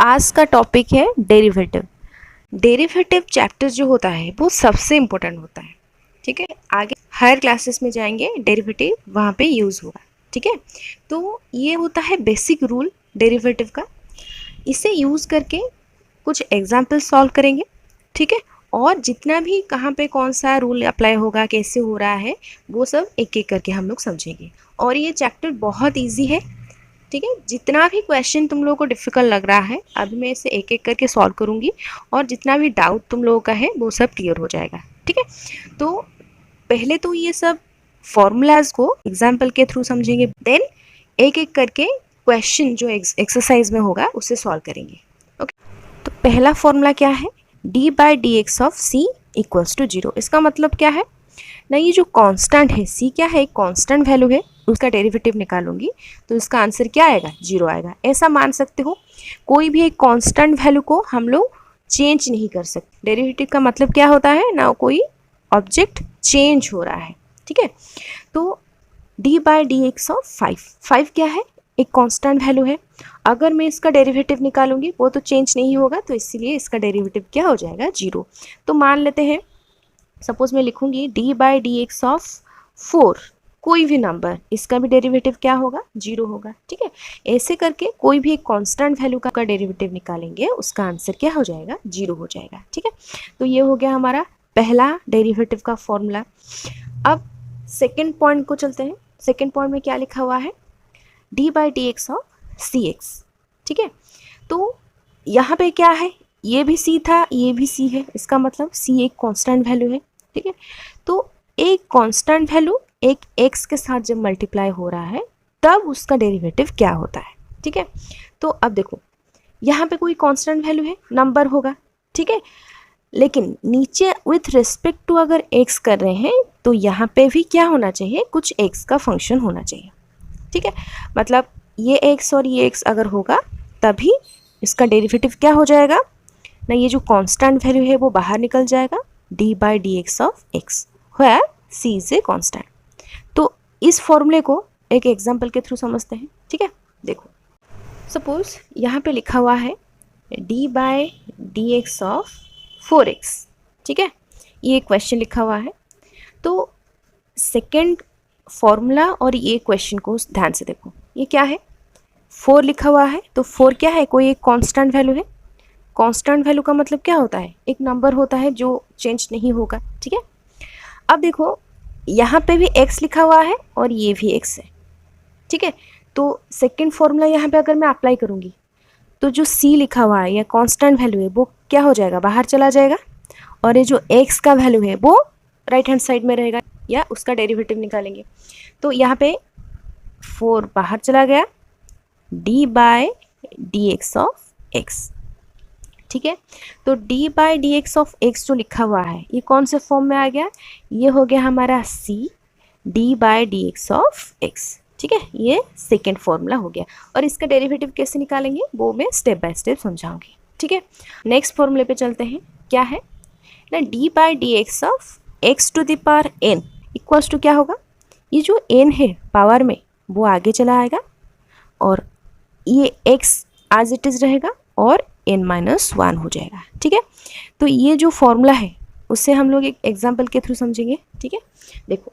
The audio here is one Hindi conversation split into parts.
आज का टॉपिक है डेरिवेटिव। डेरिवेटिव चैप्टर जो होता है वो सबसे इम्पोर्टेंट होता है। ठीक है, आगे हायर क्लासेस में जाएंगे डेरिवेटिव वहाँ पे यूज़ होगा। ठीक है, तो ये होता है बेसिक रूल डेरिवेटिव का। इसे यूज़ करके कुछ एग्जाम्पल सॉल्व करेंगे। ठीक है, और जितना भी कहाँ पे कौन सा रूल अप्लाई होगा, कैसे हो रहा है, वो सब एक एक करके हम लोग समझेंगे। और ये चैप्टर बहुत ईजी है। ठीक है, जितना भी क्वेश्चन तुम लोगों को डिफ़िकल्ट लग रहा है अभी मैं इसे एक एक करके सॉल्व करूँगी, और जितना भी डाउट तुम लोगों का है वो सब क्लियर हो जाएगा। ठीक है, तो पहले तो ये सब फॉर्मूलाज को एग्जाम्पल के थ्रू समझेंगे, देन एक एक करके क्वेश्चन जो एक्सरसाइज में होगा उसे सॉल्व करेंगे। ओके, तो पहला फॉर्मूला क्या है, D by D x of C equals to 0। इसका मतलब क्या है ना, ये जो कांस्टेंट है सी क्या है, एक कांस्टेंट वैल्यू है, उसका डेरिवेटिव निकालूंगी तो इसका आंसर क्या आएगा, 0 आएगा। ऐसा मान सकते हो, कोई भी एक कांस्टेंट वैल्यू को हम लोग चेंज नहीं कर सकते। डेरिवेटिव का मतलब क्या होता है ना, कोई ऑब्जेक्ट चेंज हो रहा है। ठीक है, तो d by D x of 5 क्या है, एक कांस्टेंट वैल्यू है। अगर मैं इसका डेरिवेटिव निकालूंगी वो तो चेंज नहीं होगा, तो इसीलिए इसका डेरिवेटिव क्या हो जाएगा, 0। तो मान लेते हैं, सपोज मैं लिखूंगी D by D x of 4, कोई भी नंबर, इसका भी डेरिवेटिव क्या होगा, 0 होगा। ठीक है, ऐसे करके कोई भी एक कांस्टेंट वैल्यू का डेरिवेटिव निकालेंगे, उसका आंसर क्या हो जाएगा, 0 हो जाएगा। ठीक है, तो ये हो गया हमारा पहला डेरिवेटिव का फॉर्मूला। अब सेकेंड पॉइंट को चलते हैं। सेकेंड पॉइंट में क्या लिखा हुआ है, D by D x of C X. ठीक है, तो यहाँ पे क्या है, ये भी सी था, ये भी सी है, इसका मतलब सी एक कांस्टेंट वैल्यू है। ठीक है, तो एक कांस्टेंट वैल्यू एक एक्स के साथ जब मल्टीप्लाई हो रहा है तब उसका डेरिवेटिव क्या होता है। ठीक है, तो अब देखो यहाँ पे कोई कांस्टेंट वैल्यू है, नंबर होगा। ठीक है, लेकिन नीचे विथ रिस्पेक्ट टू अगर एक्स कर रहे हैं तो यहाँ पे भी क्या होना चाहिए, कुछ एक्स का फंक्शन होना चाहिए। ठीक है, मतलब ये एक्स और ये एक्स अगर होगा तभी इसका डेरिवेटिव क्या हो जाएगा ना, ये जो कांस्टेंट वैल्यू है वो बाहर निकल जाएगा, D by D x of X, where C is a constant. तो इस फॉर्मूले को एक एग्जांपल के थ्रू समझते हैं। ठीक है, देखो सपोज यहाँ पे लिखा हुआ है D by D x of 4x। ठीक है, ये क्वेश्चन लिखा हुआ है। तो सेकेंड फॉर्मूला और ये क्वेश्चन को ध्यान से देखो, ये क्या है, 4 लिखा हुआ है, तो 4 क्या है, कोई एक कांस्टेंट वैल्यू है। कांस्टेंट वैल्यू का मतलब क्या होता है, एक नंबर होता है जो चेंज नहीं होगा। ठीक है, अब देखो यहाँ पे भी x लिखा हुआ है और ये भी x है। ठीक है, तो सेकंड फॉर्मूला यहाँ पे अगर मैं अप्लाई करूँगी तो जो c लिखा हुआ है या कांस्टेंट वैल्यू है वो क्या हो जाएगा, बाहर चला जाएगा, और ये जो x का वैल्यू है वो राइट हैंड साइड में रहेगा, या उसका डेरिवेटिव निकालेंगे। तो यहाँ पे 4 बाहर चला गया, d by D x of x। ठीक है, तो d by D x of X जो लिखा हुआ है ये कौन से फॉर्म में आ गया, ये हो गया हमारा c d by D x of x। ठीक है, ये सेकेंड फॉर्मूला हो गया, और इसका डेरिवेटिव कैसे निकालेंगे वो मैं स्टेप बाय स्टेप समझाऊंगी। ठीक है, नेक्स्ट फॉर्मूले पे चलते हैं। क्या है ना, d by D x of x to the power n equals to क्या होगा, ये जो n है पावर में वो आगे चला आएगा, और ये x एज इट इज़ रहेगा और n-1 हो जाएगा। ठीक है, तो ये जो फॉर्मूला है उससे हम लोग एक एग्जांपल के थ्रू समझेंगे। ठीक है, देखो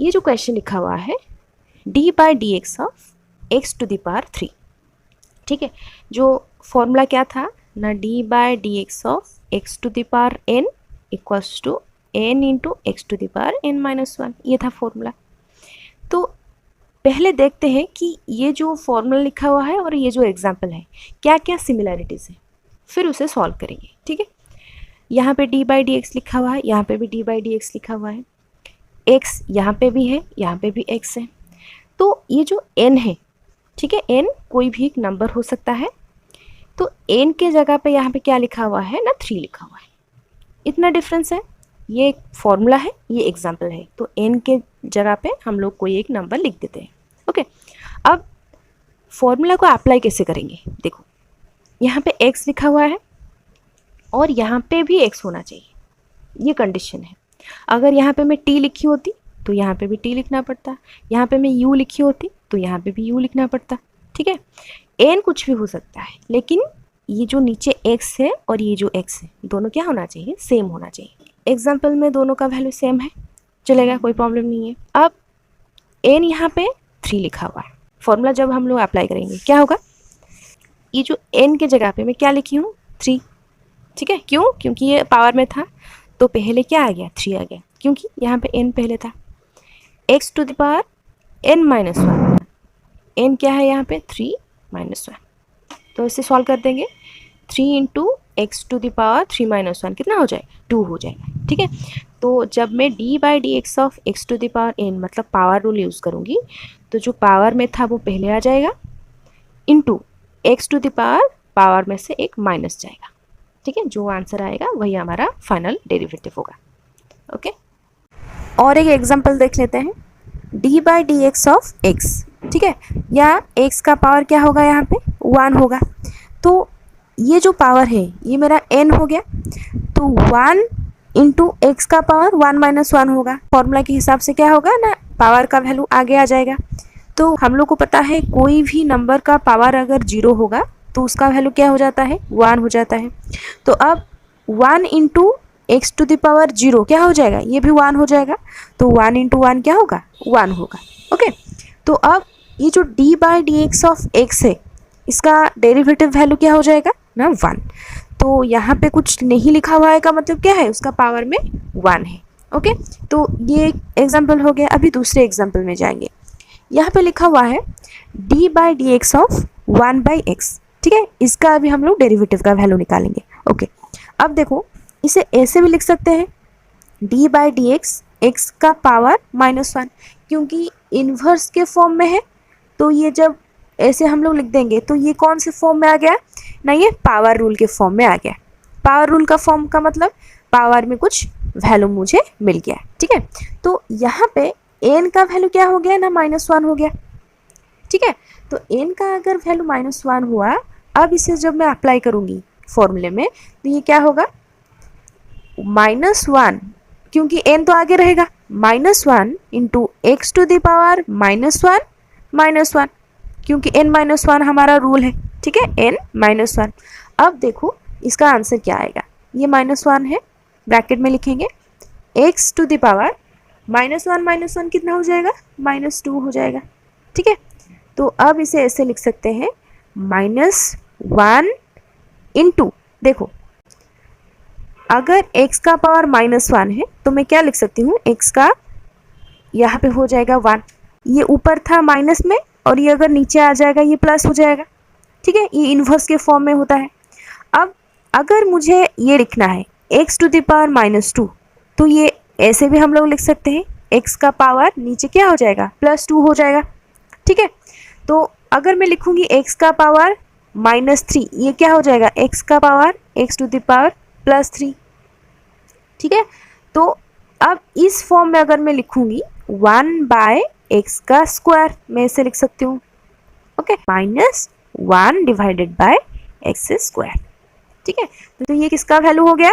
ये जो क्वेश्चन लिखा हुआ है d by D x of x to the power 3। ठीक है, जो फॉर्मूला क्या था ना, d by D x of x to the power n equals to n into x to the power n-1, ये था फॉर्मूला। तो पहले देखते हैं कि ये जो फॉर्मूला लिखा हुआ है और ये जो एग्जाम्पल है क्या क्या सिमिलैरिटीज़ है, फिर उसे सॉल्व करेंगे। ठीक है, यहाँ पे d बाई डी एक्स लिखा हुआ है, यहाँ पे भी d बाई डी एक्स लिखा हुआ है, x यहाँ पे भी है, यहाँ पे भी x है। तो ये जो n है, ठीक है, n कोई भी एक नंबर हो सकता है, तो n के जगह पे यहाँ पे क्या लिखा हुआ है ना, 3 लिखा हुआ है। इतना डिफरेंस है, ये एक फॉर्मूला है, ये एग्जाम्पल है, तो n के जगह पे हम लोग कोई एक नंबर लिख देते हैं। ओके, अब फॉर्मूला को अप्लाई कैसे करेंगे, देखो यहाँ पे x लिखा हुआ है और यहाँ पे भी x होना चाहिए, ये कंडीशन है। अगर यहाँ पे मैं t लिखी होती तो यहाँ पे भी t लिखना पड़ता, यहाँ पे मैं u लिखी होती तो यहाँ पे भी u लिखना पड़ता। ठीक है, n कुछ भी हो सकता है, लेकिन ये जो नीचे x है और ये जो x है दोनों क्या होना चाहिए, सेम होना चाहिए। एग्जाम्पल में दोनों का वैल्यू सेम है, चलेगा, कोई प्रॉब्लम नहीं है। अब n यहाँ पे 3 लिखा हुआ है, फॉर्मूला जब हम लोग अप्लाई करेंगे क्या होगा, ये जो n के जगह पे मैं क्या लिखी हूँ 3, ठीक है। क्यों, क्योंकि ये पावर में था तो पहले क्या आ गया 3 आ गया, क्योंकि यहाँ पे n पहले था। x to the power n minus 1, n क्या है यहाँ पे 3 माइनस 1, तो इसे सॉल्व कर देंगे। 3 into x to the power 3 minus 1 कितना हो जाएगा, 2 हो जाएगा, ठीक है। तो जब मैं d by D x of x to the power n मतलब पावर रूल यूज़ करूँगी तो जो पावर में था वो पहले आ जाएगा, into x to the power में से एक माइनस जाएगा, ठीक है। जो आंसर आएगा वही हमारा फाइनल डेरिवेटिव होगा, ओके। और एक एग्जांपल देख लेते हैं, d by D x of x, ठीक है, या x का पावर क्या होगा यहाँ पे 1 होगा। तो ये जो पावर है ये मेरा n हो गया, तो 1 इंटू एक्स का पावर 1 माइनस 1 होगा। फॉर्मूला के हिसाब से क्या होगा ना, पावर का वैल्यू आगे आ जाएगा। तो हम लोग को पता है कोई भी नंबर का पावर अगर 0 होगा तो उसका वैल्यू क्या हो जाता है, 1 हो जाता है। तो अब 1 into x to the power 0 क्या हो जाएगा, ये भी 1 हो जाएगा। तो 1 इंटू 1 क्या होगा, 1 होगा, ओके। तो अब ये जो d by D x of x है इसका डेरिवेटिव वैल्यू क्या हो जाएगा ना 1। तो यहाँ पे कुछ नहीं लिखा हुआ है का मतलब क्या है, उसका पावर में 1 है, ओके। तो ये एग्जाम्पल हो गया। अभी दूसरे एग्जाम्पल में जाएंगे। यहाँ पे लिखा हुआ है d by D x of 1 by x, ठीक है। इसका अभी हम लोग डेरिवेटिव का वैल्यू निकालेंगे, ओके। अब देखो इसे ऐसे भी लिख सकते हैं d by D x x का पावर -1, क्योंकि इन्वर्स के फॉर्म में है तो ये जब ऐसे हम लोग लिख देंगे तो ये कौन से फॉर्म में आ गया ना, ये पावर रूल के फॉर्म में आ गया। पावर रूल का फॉर्म का मतलब पावर में कुछ वैल्यू मुझे मिल गया, ठीक है। तो यहाँ पे n का वैल्यू क्या हो गया ना, -1 हो गया, ठीक है। तो n का अगर वैल्यू -1 हुआ, अब इसे जब मैं अप्लाई करूँगी फॉर्मूले में तो ये क्या होगा -1, क्योंकि n तो आगे रहेगा, -1 into x to the power -1, क्योंकि n-1 हमारा रूल है, ठीक है, n-1। अब देखो इसका आंसर क्या आएगा, ये -1 है, ब्रैकेट में लिखेंगे x टू द पावर -1 कितना हो जाएगा, -2 हो जाएगा, ठीक है। तो अब इसे ऐसे लिख सकते हैं -1 इंटू, देखो अगर x का पावर -1 है तो मैं क्या लिख सकती हूँ, x का यहाँ पे हो जाएगा 1, ये ऊपर था माइनस में और ये अगर नीचे आ जाएगा ये प्लस हो जाएगा, ठीक है। ये इन्वर्स के फॉर्म में होता है। अब अगर मुझे ये लिखना है x टू द पावर -2 तो ये ऐसे भी हम लोग लिख सकते हैं, x का पावर नीचे क्या हो जाएगा +2 हो जाएगा, ठीक है। तो अगर मैं लिखूंगी x का पावर -3, ये क्या हो जाएगा x का power x to the power +3, ठीक है। तो अब इस फॉर्म में अगर मैं लिखूंगी 1 बाय एक्स का स्क्वायर, मैं इसे लिख सकती हूँ, okay, -1 divided by x square, ठीक है। तो ये किसका वैल्यू हो गया,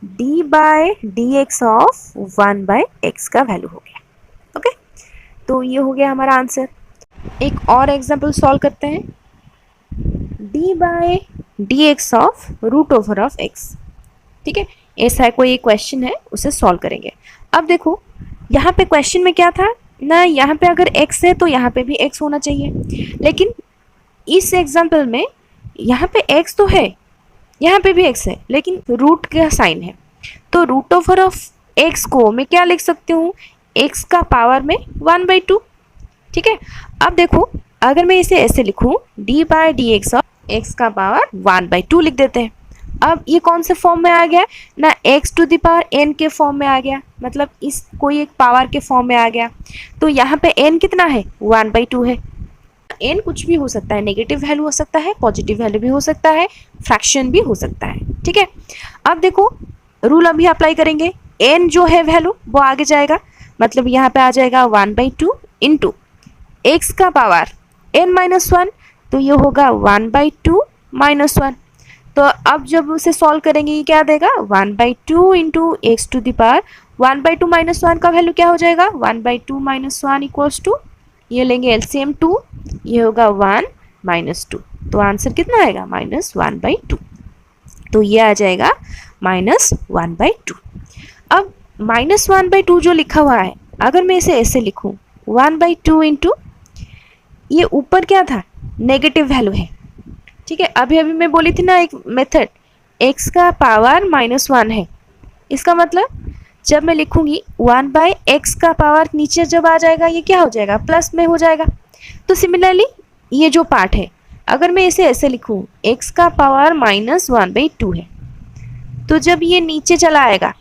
d by D x of 1 by x का वैल्यू हो गया, ओके। तो ये हो गया हमारा आंसर। एक और एग्जांपल सॉल्व करते हैं, d by D x of √ओवर ऑफ x, ठीक है। ऐसा कोई क्वेश्चन है उसे सॉल्व करेंगे। अब देखो यहाँ पे क्वेश्चन में क्या था ना, यहाँ पे अगर x है तो यहाँ पे भी x होना चाहिए, लेकिन इस एग्जाम्पल में यहाँ पे x तो है, यहाँ पे भी x है, लेकिन रूट का साइन है, तो √ओवर ऑफ x को मैं क्या लिख सकती हूँ, x का पावर में 1/2, ठीक है। अब देखो अगर मैं इसे ऐसे लिखूँ d by D x of x का पावर 1/2 लिख देते हैं। अब ये कौन से फॉर्म में आ गया ना, x to the power n के फॉर्म में आ गया, मतलब इस कोई एक पावर के फॉर्म में आ गया। तो यहाँ पे n कितना है 1/2 है। n कुछ भी हो सकता है, नेगेटिव वैल्यू हो सकता है, पॉजिटिव वैल्यू भी हो सकता है, फ्रैक्शन भी हो सकता है, ठीक है। अब देखो रूल अभी अप्लाई करेंगे, n जो है वैल्यू वो आगे जाएगा, मतलब यहाँ पे आ जाएगा 1/2 इंटू एक्स का पावर n-1, तो ये होगा 1/2 -1। तो अब जब उसे सॉल्व करेंगे ये क्या देगा 1/2 into x to the power 1/2 -1 का वैल्यू क्या हो जाएगा 1/2 -1 इक्वल्स टू, ये लेंगे एलसीएम 2, ये होगा 1 -2, तो आंसर कितना आएगा -1/2। तो ये आ जाएगा -1/2। अब -1/2 जो लिखा हुआ है, अगर मैं इसे ऐसे लिखूं 1/2 इंटू, ये ऊपर क्या था, नेगेटिव वैल्यू है, ठीक है। अभी अभी मैं बोली थी ना एक मेथड, x का पावर -1 है, इसका मतलब जब मैं लिखूंगी 1/x का पावर नीचे जब आ जाएगा ये क्या हो जाएगा, प्लस में हो जाएगा। तो सिमिलरली ये जो पार्ट है, अगर मैं इसे ऐसे लिखूं x का पावर -1/2 है, तो जब ये नीचे चला आएगा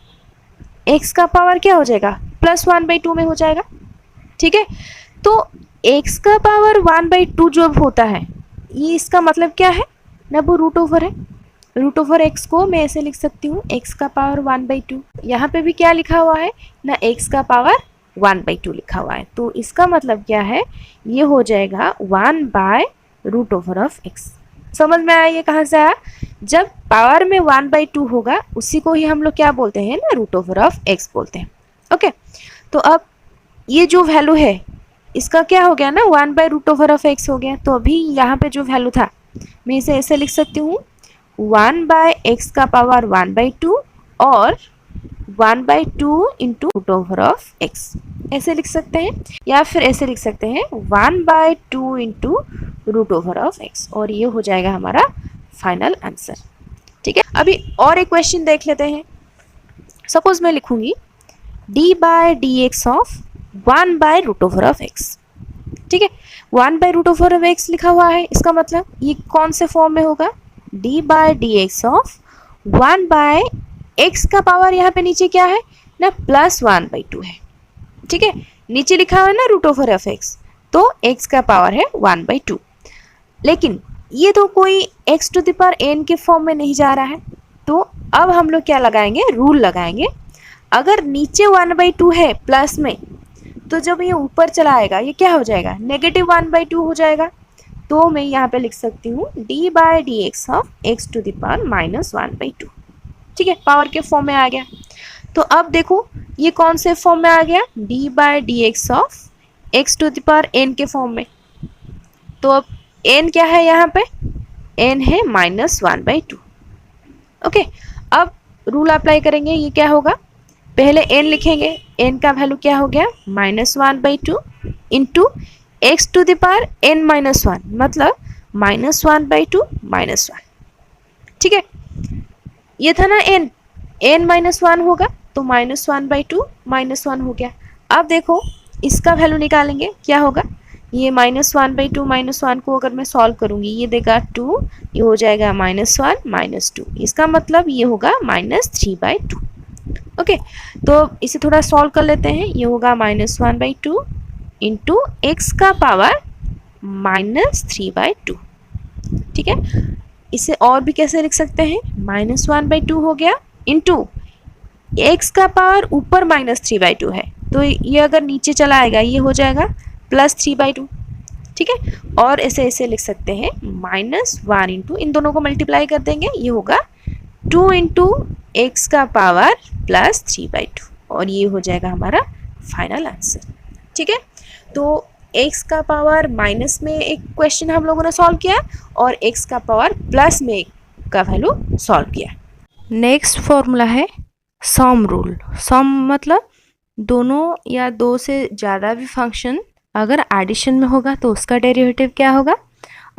x का पावर क्या हो जाएगा, +1/2 में हो जाएगा, ठीक है। तो x का पावर 1/2 जो होता है, ये इसका मतलब क्या है ना, वो रूट ओवर है। रूट ओवर x को मैं ऐसे लिख सकती हूँ x का पावर 1/2। यहाँ पे भी क्या लिखा हुआ है ना, x का पावर 1/2 लिखा हुआ है। तो इसका मतलब क्या है, ये हो जाएगा 1/√x। समझ में आया ये कहाँ से आया, जब पावर में 1/2 होगा उसी को ही हम लोग क्या बोलते हैं ना, √x बोलते हैं। ओके, तो अब ये जो वैल्यू है इसका क्या हो गया ना, 1/√x हो गया। तो अभी यहाँ पे जो वैल्यू था मैं इसे ऐसे लिख सकती हूँ 1/x का पावर 1/2 और 1/2 इंटू √x, ऐसे लिख सकते हैं, या फिर ऐसे लिख सकते हैं 1/2 इंटू √x, और ये हो जाएगा हमारा फाइनल आंसर, ठीक है। अभी और एक क्वेश्चन देख लेते हैं। सपोज मैं लिखूंगी d/dx ऑफ 1/√x, ठीक है। 1/√x लिखा हुआ है, इसका मतलब ये कौन से फॉर्म में होगा, d/dx ऑफ 1/x का पावर यहाँ पे नीचे क्या है ना, +1/2 है, ठीक है। नीचे लिखा हुआ है ना √x, तो x का पावर है 1/2, लेकिन ये तो कोई x⁴n के फॉर्म में नहीं जा रहा है। तो अब हम लोग क्या लगाएंगे, रूल लगाएंगे। अगर नीचे 1/2 है प्लस में, तो जब ये ऊपर चला आएगा ये क्या हो जाएगा, -1/2 हो जाएगा। तो मैं यहाँ पे लिख सकती हूँ d/dx ऑफ x⁻⁻1/2, ठीक है, पावर के फॉर्म में आ गया। तो अब देखो ये कौन से फॉर्म में आ गया, d/dx ऑफ x⁻n के फॉर्म में। तो अब n क्या है यहाँ पे, n है -1/2। ओके, अब रूल अप्लाई करेंगे, ये क्या होगा, पहले n लिखेंगे, n का वैल्यू क्या हो गया -1/2 इंटू x⁻n-1, मतलब -1/2 -1, ठीक है। ये था ना n -1 होगा तो -1/2 -1 हो गया। अब देखो इसका वैल्यू निकालेंगे, क्या होगा, ये -1/2 -1 को अगर मैं सॉल्व करूंगी ये देगा 2, ये हो जाएगा -1 -2, इसका मतलब ये होगा -3/2। ओके, तो इसे थोड़ा सॉल्व कर लेते हैं। ये होगा -1/2 इंटू एक्स का पावर -3/2, ठीक है। इसे और भी कैसे लिख सकते हैं, -1/2 हो गया इंटू एक्स का पावर ऊपर -3/2 है, तो ये अगर नीचे चला आएगा ये हो जाएगा +3/2, ठीक है। और ऐसे लिख सकते हैं -1 इंटू, इन दोनों को मल्टीप्लाई कर देंगे, ये होगा 2 इंटू एक्स का पावर +3/2, और ये हो जाएगा हमारा फाइनल आंसर, ठीक है। तो x का पावर माइनस में एक क्वेश्चन हम लोगों ने सॉल्व किया और x का पावर प्लस में एक का वैल्यू सॉल्व किया। नेक्स्ट फॉर्मूला है सम रूल। सम मतलब दोनों या दो से ज़्यादा भी फंक्शन अगर एडिशन में होगा तो उसका डेरिवेटिव क्या होगा,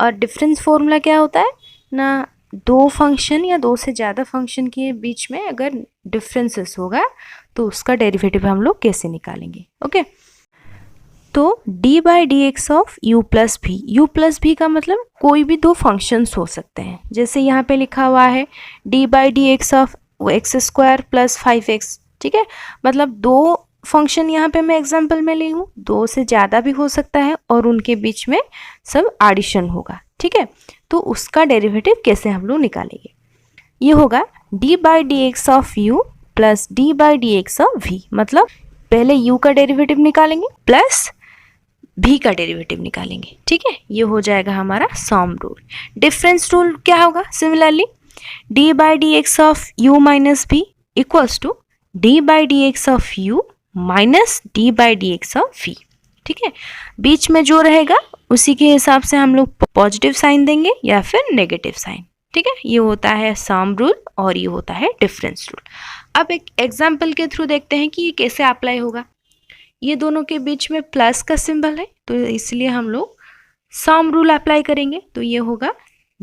और डिफरेंस फॉर्मूला क्या होता है ना, दो फंक्शन या दो से ज़्यादा फंक्शन के बीच में अगर डिफरेंसेस होगा तो उसका डेरिवेटिव हम लोग कैसे निकालेंगे। ओके, तो d/dx ऑफ u प्लस भी, u प्लस भी का मतलब कोई भी दो फंक्शंस हो सकते हैं, जैसे यहाँ पे लिखा हुआ है d/dx of x² plus 5x, ठीक है। मतलब दो फंक्शन यहाँ पे मैं एग्जांपल में ली हूँ, दो से ज़्यादा भी हो सकता है और उनके बीच में सब एडिशन होगा, ठीक है। तो उसका डेरिवेटिव कैसे हम लोग निकालेंगे, ये होगा d/dx of u plus d/dx of v, मतलब पहले u का डेरिवेटिव निकालेंगे प्लस v का डेरिवेटिव निकालेंगे, ठीक है। ये हो जाएगा हमारा सम रूल। डिफरेंस रूल क्या होगा, similarly d/dx of u minus v equals to d/dx of u minus d/dx of v, ठीक है। बीच में जो रहेगा उसी के हिसाब से हम लोग पॉजिटिव साइन देंगे या फिर नेगेटिव साइन। ठीक है, ये होता है सम रूल और ये होता है डिफरेंस रूल। अब एक एग्जाम्पल के थ्रू देखते हैं कि ये कैसे अप्लाई होगा। ये दोनों के बीच में प्लस का सिंबल है तो इसलिए हम लोग सम रूल अप्लाई करेंगे। तो ये होगा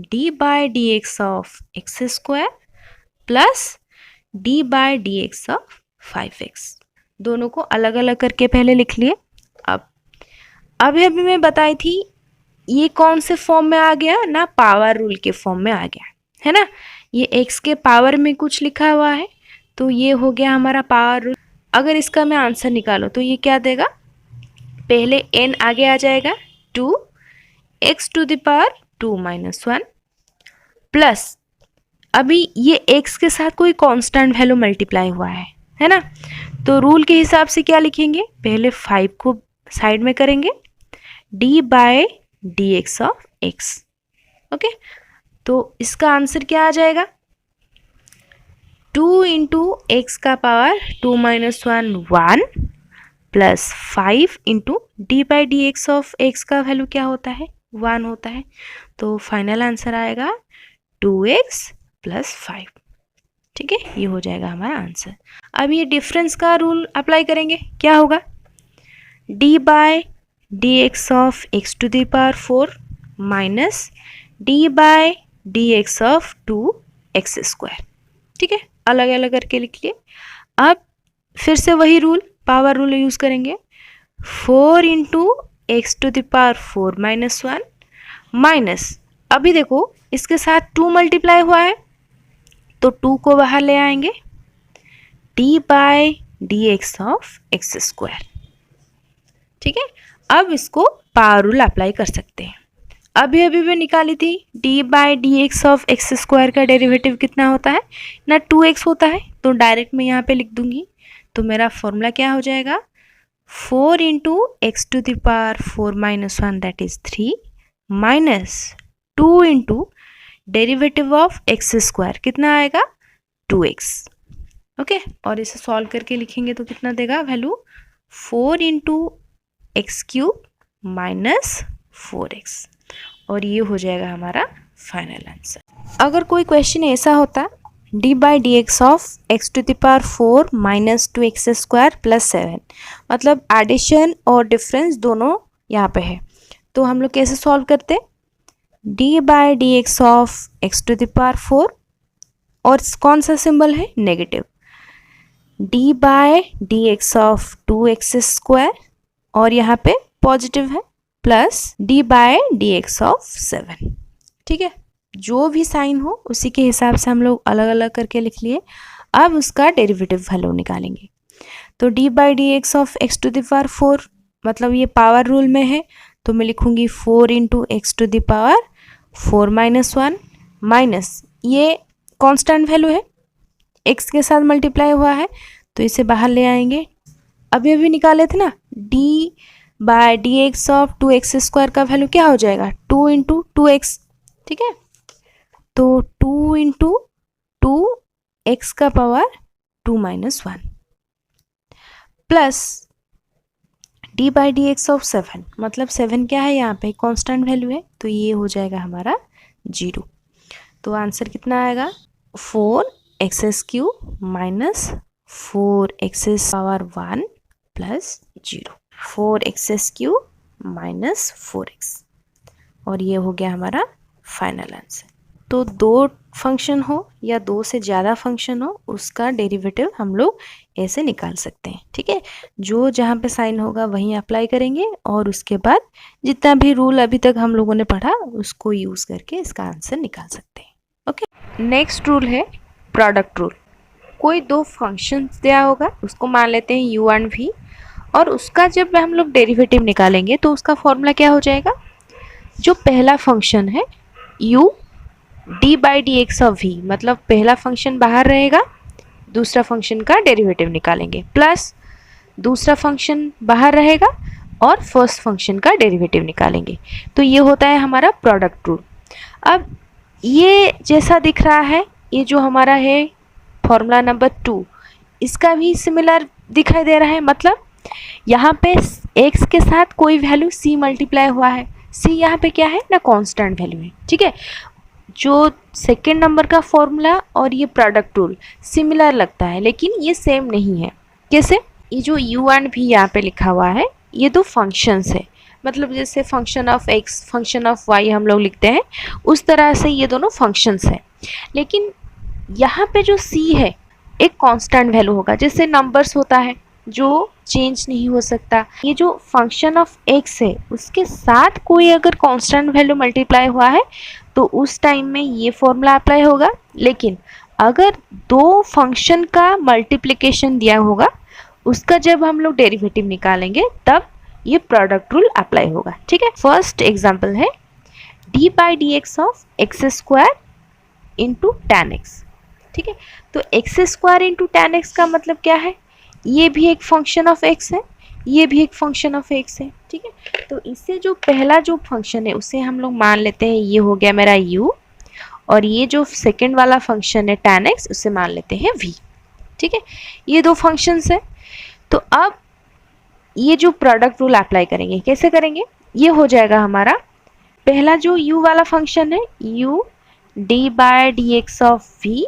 D by D x of x square plus D by D x of 5x। दोनों को अलग अलग करके पहले लिख लिए। अब अभी मैं बताई थी ये कौन से फॉर्म में आ गया ना, पावर रूल के फॉर्म में आ गया है ना। ये x के पावर में कुछ लिखा हुआ है तो ये हो गया हमारा पावर रूल। अगर इसका मैं आंसर निकालो तो ये क्या देगा, पहले n आगे आ जाएगा 2x to the power 2 - 1 plus अभी ये x के साथ कोई कांस्टेंट वैल्यू मल्टीप्लाई हुआ है ना। तो रूल के हिसाब से क्या लिखेंगे, पहले 5 को साइड में करेंगे d by D x of x। Okay, तो इसका आंसर क्या आ जाएगा, 2 इंटू एक्स का power 2 - 1 1 plus 5 into d by D x of x का वैल्यू क्या होता है 1 होता है। तो फाइनल आंसर आएगा 2x प्लस 5। ठीक है, ये हो जाएगा हमारा आंसर। अब ये डिफरेंस का रूल अप्लाई करेंगे, क्या होगा d by D x of x to the power 4 minus d by D x of 2x square. ठीक है, अलग अलग करके लिख लिए। अब फिर से वही रूल, पावर रूल यूज़ करेंगे। 4 into x to the power 4 - 1 minus, अभी देखो इसके साथ 2 मल्टीप्लाई हुआ है तो 2 को बाहर ले आएंगे, d by D x of x square. ठीक है, अब इसको पावर रूल अप्लाई कर सकते हैं। अभी मैं निकाली थी d by D x of x square का डेरिवेटिव कितना होता है ना, 2x होता है। तो डायरेक्ट मैं यहाँ पे लिख दूंगी तो मेरा फॉर्मूला क्या हो जाएगा, 4 into x to the power 4 - 1 that is 3 minus 2 into derivative of x square कितना आएगा 2x। ओके, और इसे सॉल्व करके लिखेंगे तो कितना देगा value 4 into x cube minus 4x, और ये हो जाएगा हमारा फाइनल आंसर। अगर कोई क्वेश्चन ऐसा होता d by D x of x to the power 4 minus 2x square plus 7, मतलब एडिशन और डिफरेंस दोनों यहाँ पे है, तो हम लोग कैसे सॉल्व करते, d by D x of x to the power 4 और कौन सा सिंबल है negative, d by D x of 2x square और यहाँ पे पॉजिटिव है plus d by D x of 7। ठीक है, जो भी साइन हो उसी के हिसाब से हम लोग अलग अलग करके लिख लिए। अब उसका डेरिवेटिव वैल्यू निकालेंगे तो d by D x of x to the power 4, मतलब ये पावर रूल में है तो मैं लिखूंगी 4 into x to the power 4 - 1 minus ये कांस्टेंट वैल्यू है x के साथ मल्टीप्लाई हुआ है तो इसे बाहर ले आएंगे। अभी निकाले थे ना d by D x of 2x square का वैल्यू क्या हो जाएगा 2 इंटू 2x। ठीक है, तो 2 इंटू 2x का power 2 - 1 plus d by D x of 7, मतलब 7 क्या है यहाँ पे कांस्टेंट वैल्यू है तो ये हो जाएगा हमारा 0। तो आंसर कितना आएगा 4x cube minus 4x power 1 plus 0, 4x cube minus 4x, और ये हो गया हमारा फाइनल आंसर। तो दो फंक्शन हो या दो से ज़्यादा फंक्शन हो उसका डेरिवेटिव हम लोग ऐसे निकाल सकते हैं। ठीक है, जो जहाँ पे साइन होगा वहीं अप्लाई करेंगे और उसके बाद जितना भी रूल अभी तक हम लोगों ने पढ़ा उसको यूज़ करके इसका आंसर निकाल सकते हैं। ओके, नेक्स्ट रूल है प्रोडक्ट रूल। कोई दो फंक्शंस दिया होगा, उसको मान लेते हैं u एंड v, और उसका जब हम लोग डेरिवेटिव निकालेंगे तो उसका फॉर्मूला क्या हो जाएगा, जो पहला फंक्शन है u d by D x of v, मतलब पहला फंक्शन बाहर रहेगा, दूसरा फंक्शन का डेरिवेटिव निकालेंगे, प्लस दूसरा फंक्शन बाहर रहेगा और फर्स्ट फंक्शन का डेरिवेटिव निकालेंगे। तो ये होता है हमारा प्रोडक्ट रूल। अब ये जैसा दिख रहा है, ये जो हमारा है फॉर्मूला नंबर 2, इसका भी सिमिलर दिखाई दे रहा है, मतलब यहाँ पे x के साथ कोई वैल्यू c मल्टीप्लाई हुआ है, c यहाँ पे क्या है ना, कांस्टेंट वैल्यू है, ठीक है। जो सेकेंड नंबर का फॉर्मूला और ये प्रोडक्ट रूल सिमिलर लगता है लेकिन ये सेम नहीं है। कैसे? ये जो u एंड v यहाँ पे लिखा हुआ है ये दो फंक्शंस है, मतलब जैसे function of x function of y हम लोग लिखते हैं उस तरह से ये दोनों फंक्शंस है। लेकिन यहाँ पे जो c है एक कांस्टेंट वैल्यू होगा, जैसे नंबर्स होता है जो चेंज नहीं हो सकता। ये जो फंक्शन ऑफ x है उसके साथ कोई अगर कांस्टेंट वैल्यू मल्टीप्लाई हुआ है तो उस टाइम में ये फॉर्मूला अप्लाई होगा। लेकिन अगर दो फंक्शन का मल्टीप्लिकेशन दिया होगा उसका जब हम लोग डेरिवेटिव निकालेंगे तब ये प्रोडक्ट रूल अप्लाई होगा, ठीक है। फर्स्ट एग्जांपल है D by D x of x square into ten x, ठीक है। तो x square into ten x का मतलब क्या है, ये भी एक फंक्शन ऑफ एक्स है, ये भी एक फंक्शन ऑफ एक्स है, ठीक है। तो इससे जो पहला जो फंक्शन है उसे हम लोग मान लेते हैं ये हो गया मेरा u, और ये जो सेकंड वाला फंक्शन है tan x उसे मान लेते हैं v, ठीक है। ये दो फंक्शंस है। तो अब ये जो प्रोडक्ट रूल अप्लाई करेंगे, कैसे करेंगे, ये हो जाएगा हमारा पहला जो u वाला फंक्शन है u d by D x of v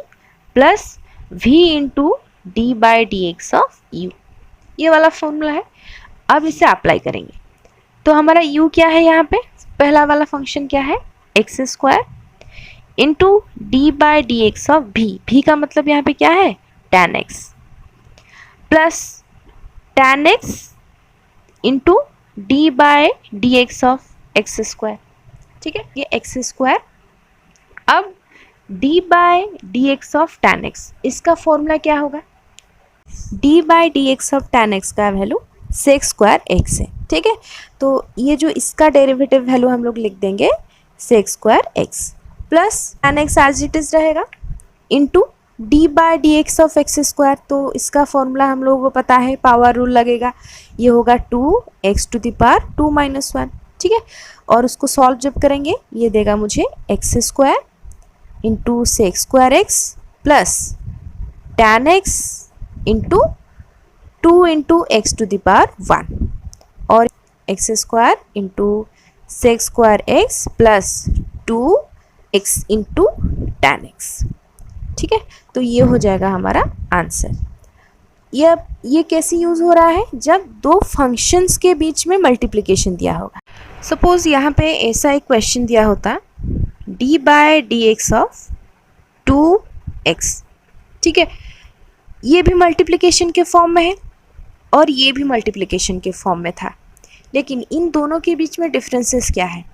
plus v into d by D x of u, ये वाला फॉर्मूला है। अब इसे अप्लाई करेंगे तो हमारा u क्या है, यहाँ पे पहला वाला फंक्शन क्या है x square into d by D x of v का मतलब यहाँ पे क्या है tan x plus tan x into d by D x of x square, ठीक है, ये एक्स स्क्वायर। अब d by D x of tan x, इसका फॉर्मूला क्या होगा, d by D x of tan x का वैल्यू सेक स्क्वायर x है, ठीक है। तो ये जो इसका डेरिवेटिव वैल्यू हम लोग लिख देंगे sec square x plus tan x as it is रहेगा into d by D x of x square. तो इसका फॉर्मूला हम लोगों को पता है, पावर रूल लगेगा, ये होगा 2x to the power 2 minus 1, ठीक है। और उसको सॉल्व जब करेंगे ये देगा मुझे x square into sec square x plus tan x into 2 into x to the power 1 और x square into sec square x plus 2x into tan x, ठीक है। तो ये हो जाएगा हमारा आंसर। ये कैसे यूज़ हो रहा है, जब दो फंक्शंस के बीच में मल्टीप्लिकेशन दिया होगा। सपोज यहाँ पे ऐसा एक क्वेश्चन दिया होता d by D x of 2x, ठीक है, ये भी मल्टीप्लिकेशन के फॉर्म में है और ये भी मल्टीप्लिकेशन के फॉर्म में था, लेकिन इन दोनों के बीच में डिफरेंसेस क्या है,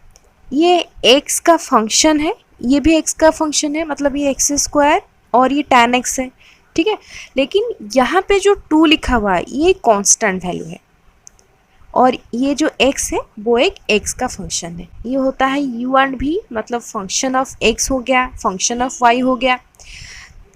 ये x का फंक्शन है, ये भी x का फंक्शन है, मतलब ये एक्स स्क्वायर और ये tan x है, ठीक है। लेकिन यहाँ पे जो 2 लिखा हुआ है ये कांस्टेंट वैल्यू है और ये जो x है वो एक x का फंक्शन है। ये होता है u एंड v, मतलब फंक्शन ऑफ x हो गया, फंक्शन ऑफ y हो गया,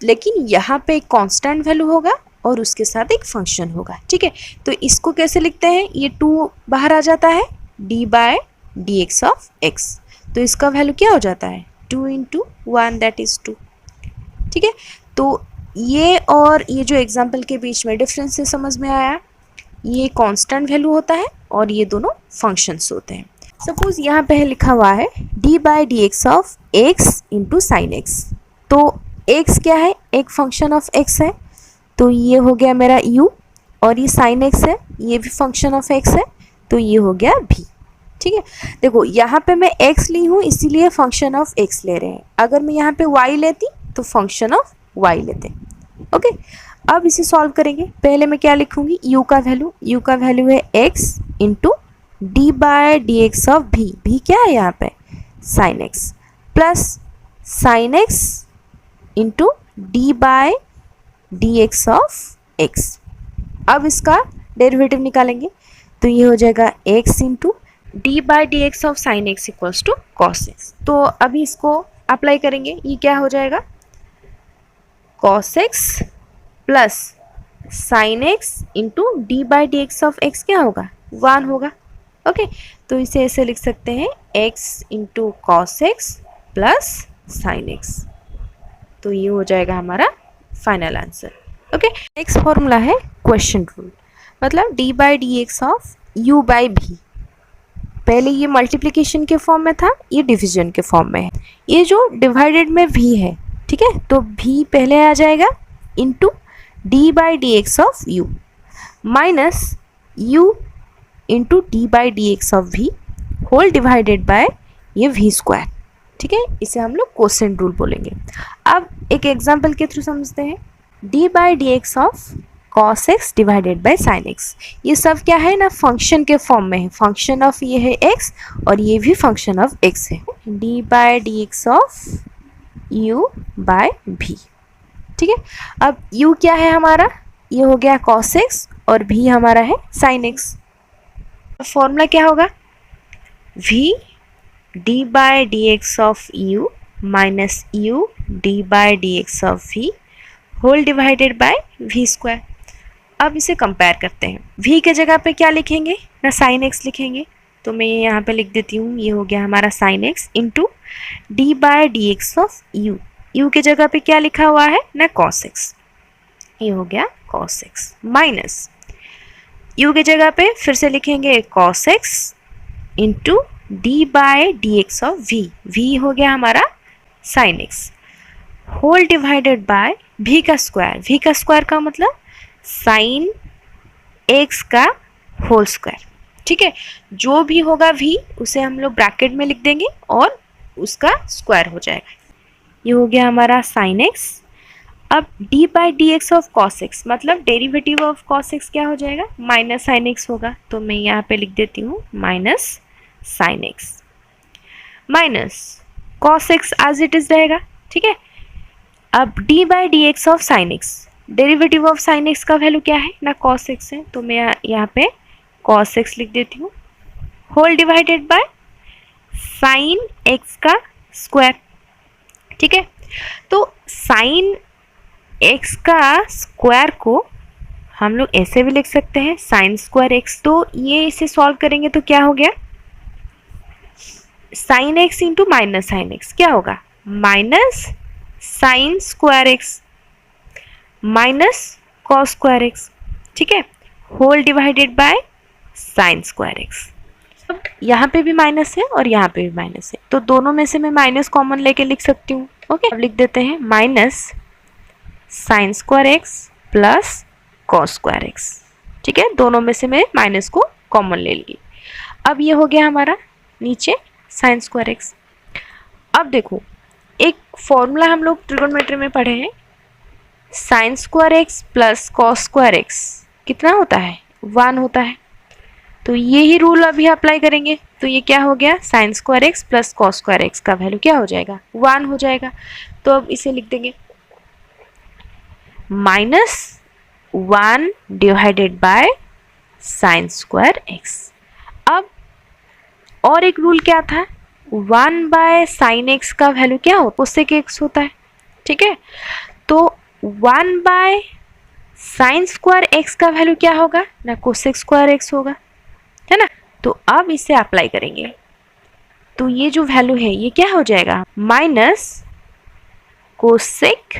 लेकिन यहाँ पे एक कांस्टेंट वैल्यू होगा और उसके साथ एक फंक्शन होगा, ठीक है। तो इसको कैसे लिखते हैं, ये 2 बाहर आ जाता है d by D x of x, तो इसका वैल्यू क्या हो जाता है 2 इंटू 1 दैट इज 2, ठीक है। तो ये और ये जो एग्जाम्पल के बीच में डिफरेंस समझ में आया, ये कांस्टेंट वैल्यू होता है और ये दोनों फंक्शंस होते हैं। सपोज यहाँ पे लिखा हुआ है d by D x of x into sine x, तो x क्या है, एक फंक्शन ऑफ x है, तो ये हो गया मेरा u, और ये साइन x है, ये भी फंक्शन ऑफ x है, तो ये हो गया v, ठीक है। देखो यहाँ पे मैं x ली हूँ इसीलिए फंक्शन ऑफ x ले रहे हैं, अगर मैं यहाँ पे y लेती तो फंक्शन ऑफ y लेते, ओके। अब इसे सॉल्व करेंगे, पहले मैं क्या लिखूंगी, u का वैल्यू है x into d by D x of v क्या है यहाँ पे sine x plus sine x into d by D x of x। अब इसका डेरिवेटिव निकालेंगे तो ये हो जाएगा x into d by D x of sine x equals to cos x। तो अभी इसको अप्लाई करेंगे, ये क्या हो जाएगा cos x plus sine x into d by D x of x क्या होगा 1 होगा, ओके। तो इसे ऐसे लिख सकते हैं x into cos x plus sine x, तो ये हो जाएगा हमारा final answer, okay. Next formula है क्वेश्चन रूल। मतलब D by D x of you by भी। पहले ये मल्टीप्लिकेशन के फॉर्म में था, ये डिवीजन के फॉर्म में है। ये जो डिवाइडेड में भी है, ठीक है, तो भी पहले आ जाएगा into d by D x of u minus u into d by D x of v whole divided by ये वी स्क्वायर। ठीक है, इसे हम लोग कोसेंट रूल बोलेंगे। अब एक एग्जाम्पल के थ्रू समझते हैं। D by D x of cos x divided by sine x, ये सब क्या है ना, फंक्शन के फॉर्म में है। फंक्शन ऑफ ये है एक्स और ये भी फंक्शन ऑफ एक्स है। D by D x of u by भी। ठीक है, अब u क्या है हमारा, ये हो गया cos x और v हमारा है sin x। फॉर्मूला क्या होगा, v d by D x of u minus u d by D x of v whole divided by v square. अब इसे कंपेयर करते हैं। v के जगह पे क्या लिखेंगे ना, sin x लिखेंगे। तो मैं यहाँ पे लिख देती हूँ, ये हो गया हमारा sin x into d by D x of u। u के जगह पे क्या लिखा हुआ है ना, cos x, ये हो गया cos x माइनस u के जगह पे फिर से लिखेंगे cos x into d by D x of v। v हो गया हमारा sin x whole divided by v का स्क्वायर। v का स्क्वायर का मतलब sin x का होल स्क्वायर। ठीक है, जो भी होगा v उसे हम लोग ब्रैकेट में लिख देंगे और उसका स्क्वायर हो जाएगा। ये हो गया हमारा sin x। अब d by D x of cos x मतलब डेरिवेटिव ऑफ cos x क्या हो जाएगा, माइनस sin x होगा। तो मैं यहाँ पे लिख देती हूँ minus sin x minus cos x as it is रहेगा। ठीक है, अब d by D x of sin x, derivative of sin x का वैल्यू क्या है ना, cos x है। तो मैं यहाँ पे cos x लिख देती हूँ whole divided by sin x का स्क्वायर। ठीक है, तो sin x का स्क्वायर को हम लोग ऐसे भी लिख सकते हैं sin स्क्वायर x। तो ये इसे सॉल्व करेंगे तो क्या हो गया, sin x into minus sine x क्या होगा, minus sin square x minus cos square x। ठीक है, whole divided by sin square x। यहाँ पे भी माइनस है और यहाँ पे भी माइनस है, तो दोनों में से मैं माइनस कॉमन लेके लिख सकती हूँ। ओके, अब लिख देते हैं minus sign square x plus cos square x. ठीक है, दोनों में से मैं माइनस को कॉमन ले ली। अब ये हो गया हमारा नीचे साइन स्क्वायर एक्स। अब देखो, एक फॉर्मूला हम लोग ट्रिगोनोमेट्री में पढ़े हैं, sign square x plus cos square x कितना होता है, 1 होता है। तो ये ही रूल अभी अप्लाई करेंगे। तो ये क्या हो गया, sign square x plus cos square x का वैल्यू क्या हो जाएगा, 1 हो जाएगा। तो अब इसे लिख देंगे minus 1 divided by sine square x. अब और एक रूल क्या था, 1 बाय साइन एक्स का वैल्यू क्या हो, कोसेक एक्स होता है। ठीक है, तो 1 बाय साइन स्क्वायर एक्स का वैल्यू क्या होगा ना, कोसेक स्क्वायर एक्स होगा, है ना। तो अब इसे अप्लाई करेंगे तो ये जो वैल्यू है ये क्या हो जाएगा, माइनस कोसेक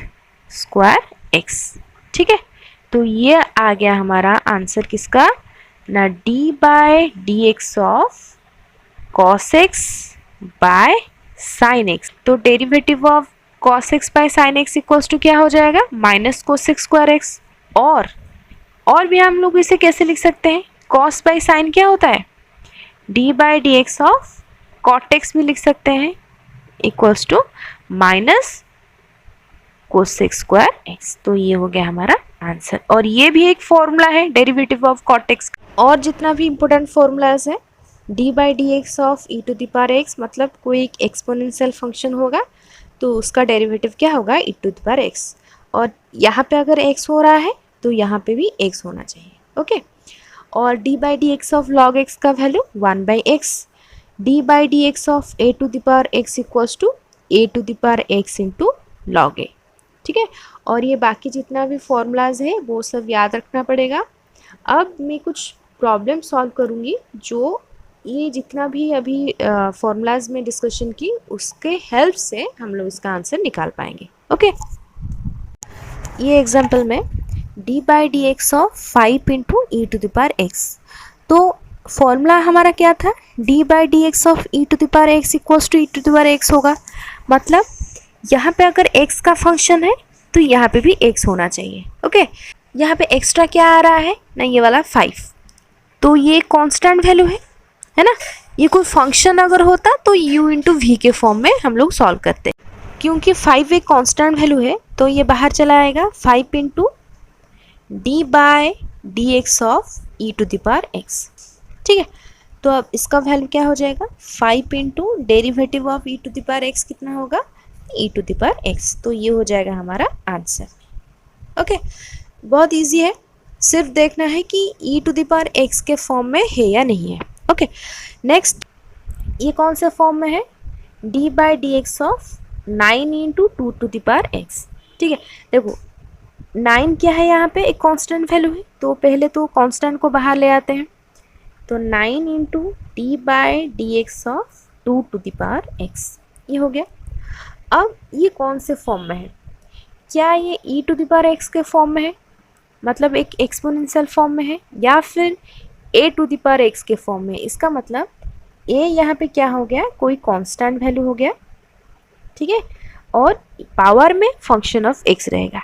स्क्वायर एक्स। ठीक है, तो ये आ गया हमारा आंसर किसका ना, d by D x of cos x by sine x. तो derivative of cos x by sine x equals to क्या हो जाएगा, माइनस कोसेक स्क्वायर एक्स। और भी हम लोग इसे कैसे लिख सकते हैं, कॉस बाई साइन क्या होता है, D by D x of cot x भी लिख सकते हैं equals to minus cosec square x. तो ये हो गया हमारा आंसर। और ये भी एक फॉर्मूला है डेरिवेटिव ऑफ कॉट एक्स। और जितना भी इंपॉर्टेंट फॉर्मूलाज है, D by D x of e to the power x मतलब कोई एक एक्सपोनेंशियल फंक्शन होगा तो उसका डेरिवेटिव क्या होगा, e to the power x. और यहाँ पे अगर एक्स हो रहा है तो यहाँ पे भी एक्स होना चाहिए। ओके, और d by D x of log x का value 1 by x, d by D x of a to the power x equals to a to the power x into log a. ठीक है, और ये बाकी जितना भी फॉर्मूलाज है वो सब याद रखना पड़ेगा। अब मैं कुछ प्रॉब्लम सॉल्व करूँगी जो ये जितना भी अभी फॉर्मूलाज में डिस्कशन की उसके हेल्प से हम लोग इसका आंसर निकाल पाएंगे। ओके, ये एग्जाम्पल में d by D x of 5 into e to the power x. तो फॉर्मूला हमारा क्या था, d by D x of e to the power x equals to e to the power x होगा। मतलब यहाँ पे अगर x का फंक्शन है तो यहाँ पे भी x होना चाहिए। ओके, यहाँ पे एक्स्ट्रा क्या आ रहा है ना, ये वाला 5, तो ये कांस्टेंट वैल्यू है ना। ये कोई फंक्शन अगर होता तो u इंटू वी के फॉर्म में हम लोग सॉल्व करते। क्योंकि 5 एक कांस्टेंट वैल्यू है तो ये बाहर चला आएगा 5 into d by D x of e to the power x. ठीक है, तो अब इसका वैल्यू क्या हो जाएगा, 5 into derivative of e to the power x कितना होगा, e to the power x. तो ये हो जाएगा हमारा आंसर। ओके, बहुत इजी है, सिर्फ देखना है कि ई टू द पावर एक्स के फॉर्म में है या नहीं है। ओके, नेक्स्ट ये कौन से फॉर्म में है, D by D x of 9 into 2 to the power x. ठीक है, देखो 9 क्या है, यहाँ पे एक कांस्टेंट वैल्यू है, तो पहले तो कांस्टेंट को बाहर ले आते हैं। तो 9 into d by D x of 2 to the power x, ये हो गया। अब ये कौन से फॉर्म में है, क्या ये e to the power x के फॉर्म में है, मतलब एक एक्सपोनेंशियल फॉर्म में है, या फिर a to the power x के फॉर्म में। इसका मतलब a यहाँ पे क्या हो गया, कोई कांस्टेंट वैल्यू हो गया। ठीक है, और पावर में फंक्शन ऑफ x रहेगा।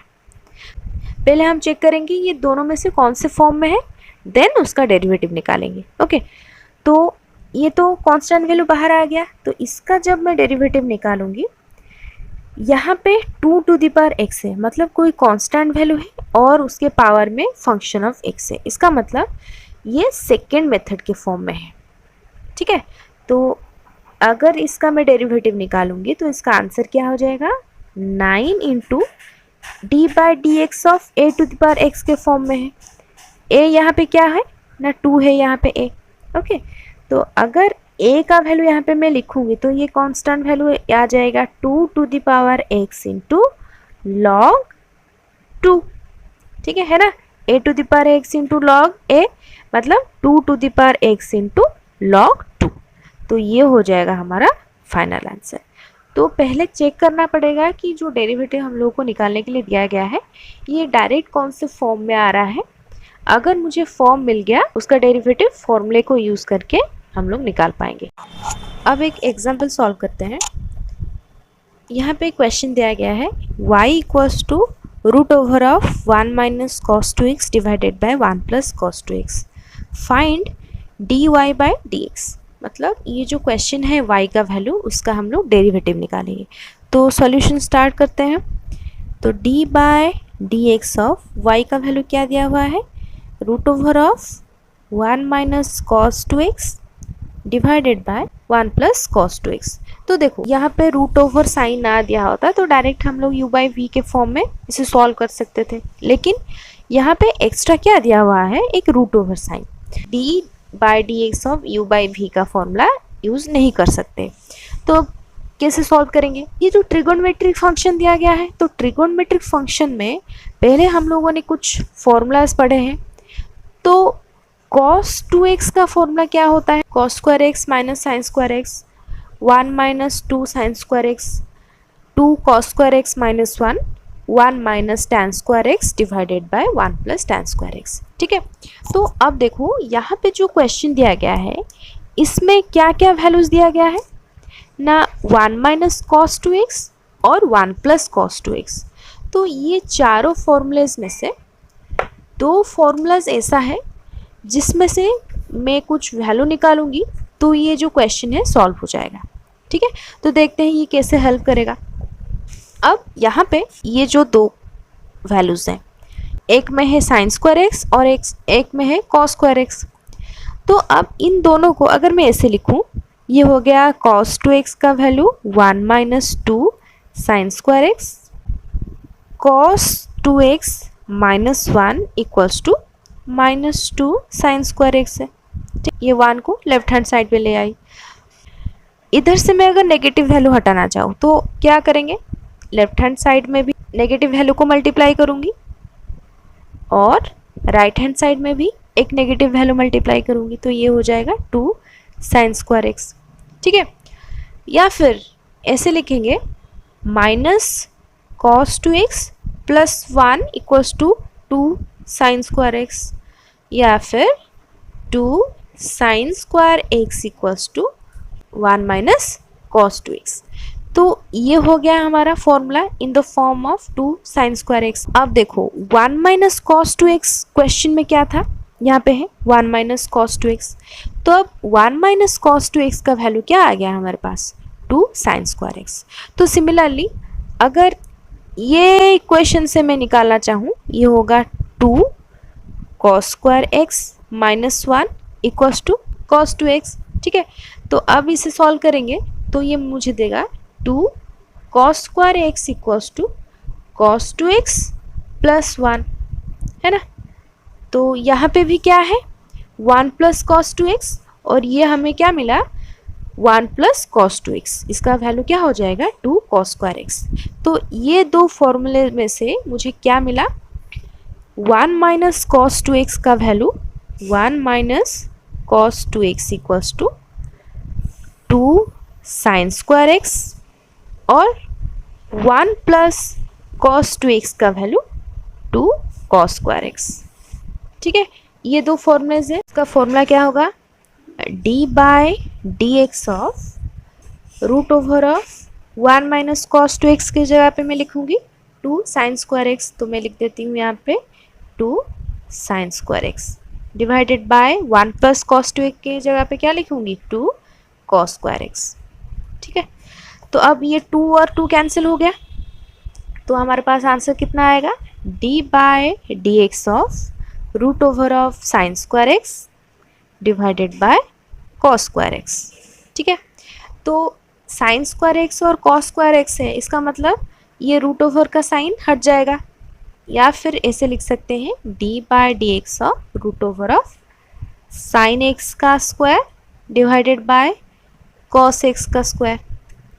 पहले हम चेक करेंगे ये दोनों में से कौन से फॉर्म में है, देन उसका डेरिवेटिव निकालेंगे। ओके, तो ये तो कांस्टेंट वैल्यू बाहर आ गया, तो इसका जब मैं डेरिवेटिव निकालूंगी, यहाँ पे 2 टू द पावर x है, मतलब कोई कांस्टेंट वैल्यू है और उसके पावर में फंक्शन ऑफ x है। इसका मतलब ये सेकेंड मेथड के फॉर्म में है। ठीक है, तो अगर इसका मैं डेरिवेटिव निकालूंगी तो इसका आंसर क्या हो जाएगा, 9 into d by D x of a to the power x के फॉर्म में है। a यहाँ पे क्या है ना, 2 है यहाँ पे a। ओके, तो अगर a का वैल्यू यहाँ पे मैं लिखूंगी तो ये कांस्टेंट वैल्यू आ जाएगा 2 to the power x into log 2। ठीक है ना, a to the power x into log a, मतलब 2 to the power x into log 2। तो ये हो जाएगा हमारा फाइनल आंसर। तो पहले चेक करना पड़ेगा कि जो डेरिवेटिव हम लोगों को निकालने के लिए दिया गया है ये डायरेक्ट कौन से फॉर्म में आ रहा है। अगर मुझे फॉर्म मिल गया, उसका डेरिवेटिव फॉर्मूले को यूज़ करके हम लोग निकाल पाएंगे। अब एक एग्जांपल सॉल्व करते हैं। यहाँ पे क्वेश्चन दिया गया है y equals to root over of 1 minus cos 2x divided by 1 plus cos 2x, find dy by dx। मतलब ये जो क्वेश्चन है y का वैल्यू, उसका हम लोग डेरिवेटिव निकालेंगे। तो सॉल्यूशन स्टार्ट करते हैं। तो d by D x of y का वैल्यू क्या दिया हुआ है, root over of 1 minus cos 2x divided by 1 plus cos 2x। तो देखो यहाँ पे रूट ओवर साइन ना दिया होता तो डायरेक्ट हम लोग u बाई वी के फॉर्म में इसे सॉल्व कर सकते थे, लेकिन यहाँ पे एक्स्ट्रा क्या दिया हुआ है, एक root over sign. d by D x of u by v का फॉर्मूला यूज़ नहीं कर सकते। तो अब कैसे सॉल्व करेंगे, ये जो ट्रिगोनोमेट्रिक फंक्शन दिया गया है, तो ट्रिगोनोमेट्रिक फंक्शन में पहले हम लोगों ने कुछ फॉर्मूलाज पढ़े हैं। तो cos 2x का फॉर्मूला क्या होता है, cos square x minus sign square x, 1 minus 2 sine square x, 2 cos square x minus 1, 1 minus tan square x divided by 1 plus tan square x. ठीक है, तो अब देखो यहाँ पे जो क्वेश्चन दिया गया है इसमें क्या क्या वैल्यूज दिया गया है ना, 1 माइनस कॉस 2x और 1 प्लस कॉस 2x। तो ये चारों फॉर्मूलेज में से दो फॉर्मूलाज ऐसा है जिसमें से मैं कुछ वैल्यू निकालूंगी तो ये जो क्वेश्चन है सॉल्व हो जाएगा। ठीक है, तो देखते हैं ये कैसे हेल्प करेगा। अब यहाँ पे ये जो दो वैल्यूज़ हैं, एक में है साइन स्क्वायर एक्स और एक में है कॉस स्क्वायर एक्स। तो अब इन दोनों को अगर मैं ऐसे लिखूं, ये हो गया cos 2x का value 1 minus 2 sine square x, cos 2x minus 1 equals to minus 2 sine square x है। ठीक, ये 1 को लेफ्ट हैंड साइड पे ले आई। इधर से मैं अगर नेगेटिव वैल्यू हटाना चाहूँ तो क्या करेंगे, लेफ्ट हैंड साइड में भी नेगेटिव वैल्यू को मल्टीप्लाई करूँगी और राइट हैंड साइड में भी एक नेगेटिव वैल्यू मल्टीप्लाई करूँगी, तो ये हो जाएगा 2 साइन स्क्वायर एक्स। ठीक है, या फिर ऐसे लिखेंगे minus cos 2x plus 1 equals to 2 sine square x, या फिर 2 sine square x equals to 1 minus cos 2x। तो ये हो गया हमारा formula in the form of 2 sine square x. अब देखो 1 माइनस कॉस 2x क्वेश्चन में क्या था, यहाँ पे है 1 माइनस कॉस 2x। तो अब 1 माइनस कॉस 2x का वैल्यू क्या आ गया हमारे पास, 2 साइन स्क्वायर एक्स। तो सिमिलरली अगर ये इक्वेशन से मैं निकालना चाहूँ, ये होगा 2 cos square x minus 1 equals to cos 2x। ठीक है, तो अब इसे सॉल्व करेंगे तो ये मुझे देगा 2 cos square x equals to cos 2x plus 1, है ना। तो यहाँ पे भी क्या है 1 प्लस कॉस 2x, और ये हमें क्या मिला 1 प्लस कॉस 2x, इसका वैल्यू क्या हो जाएगा 2 कॉस स्क्वायर एक्स। तो ये दो फॉर्मूले में से मुझे क्या मिला, 1 माइनस कॉस 2x का value 1 minus cos 2x equals to 2 sine square x, और 1 प्लस कॉस 2x का वैल्यू 2 कॉस स्क्वायर एक्स। ठीक है, ये दो फॉर्मूलेज है। इसका फॉर्मूला क्या होगा, d by D x of root over of 1 minus cos 2x की जगह पे मैं लिखूंगी 2 साइन स्क्वायर एक्स, तो मैं लिख देती हूँ यहाँ पे 2 sine square x divided by 1 plus cos 2x की जगह पे क्या लिखूंगी 2 कॉस स्क्वायर एक्स। ठीक है, तो अब ये 2 और 2 कैंसिल हो गया, तो हमारे पास आंसर कितना आएगा, d by D x of root over of sine square x divided by cos square x. ठीक है, तो साइन स्क्वायर एक्स और कॉस स्क्वायर एक्स है, इसका मतलब ये रूट ओवर का साइन हट जाएगा, या फिर ऐसे लिख सकते हैं d by D x of root over of sine x का square divided by cos x का स्क्वायर,